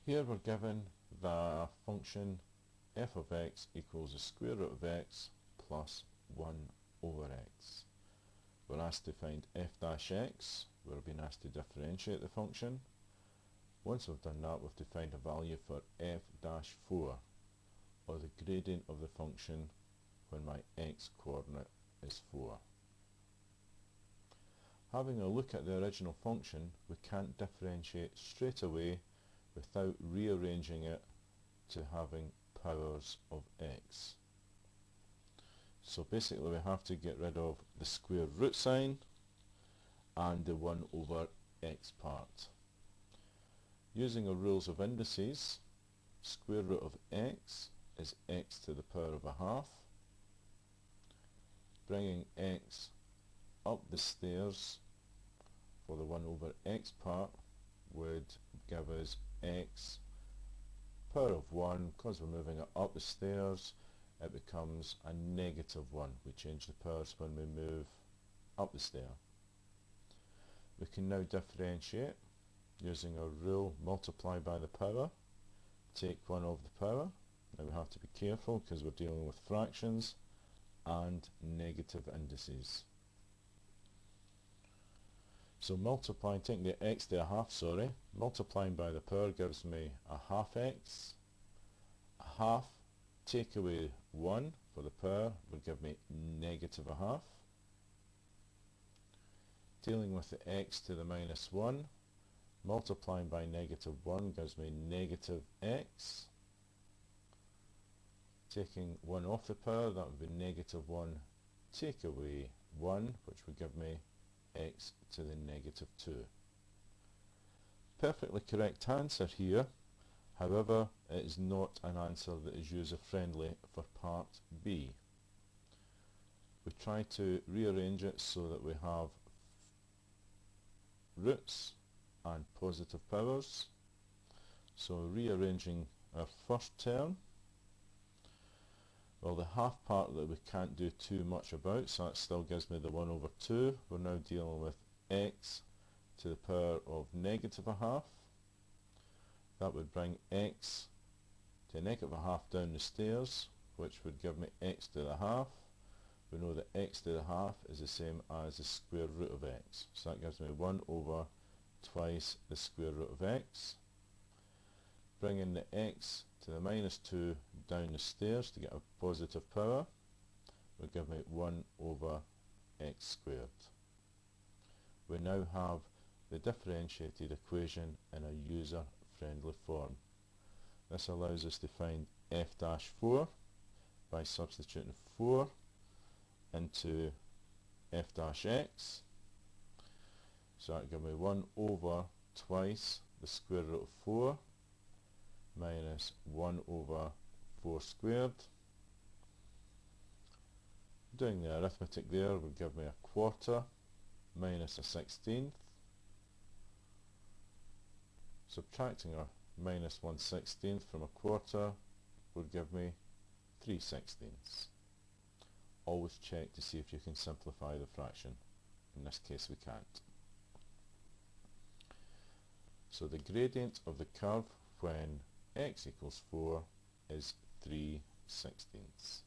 Here we're given the function f of x equals the square root of x plus 1 over x. We're asked to find f dash x. We're being asked to differentiate the function. Once we've done that, we have to find a value for f dash 4, or the gradient of the function when my x coordinate is 4. Having a look at the original function, we can't differentiate straight away without rearranging it to having powers of x. So basically we have to get rid of the square root sign and the 1 over x part. Using our rules of indices, square root of x is x to the power of a half. Bringing x up the stairs for the 1 over x part would give us x power of 1. Because we're moving it up the stairs, it becomes a negative 1. We change the powers when we move up the stair. We can now differentiate using our rule, multiply by the power, take 1 over the power. Now we have to be careful because we're dealing with fractions and negative indices. So multiplying, taking the x to a half, multiplying by the power gives me a half x. A half, take away 1 for the power would give me negative a half. Dealing with the x to the minus 1, multiplying by negative 1 gives me negative x. Taking 1 off the power, that would be negative 1, take away 1, which would give me x to the negative 2. Perfectly correct answer here, however it is not an answer that is user friendly for part B. We try to rearrange it so that we have roots and positive powers. So rearranging our first term, well, the half part that we can't do too much about, so that still gives me the 1 over 2. We're now dealing with x to the power of negative a half. That would bring x to negative a half down the stairs, which would give me x to the half. We know that x to the half is the same as the square root of x. So that gives me 1 over twice the square root of x. Bringing the x to the minus 2 down the stairs to get a positive power will give me 1 over x squared. We now have the differentiated equation in a user-friendly form. This allows us to find f dash 4 by substituting 4 into f dash x. So that will give me 1 over twice the square root of 4 minus 1 over 4 squared. Doing the arithmetic there would give me a quarter minus a 16th. Subtracting a minus 1/16 from a quarter would give me 3/16. Always check to see if you can simplify the fraction. In this case we can't. So the gradient of the curve when x equals 4 is 3/16.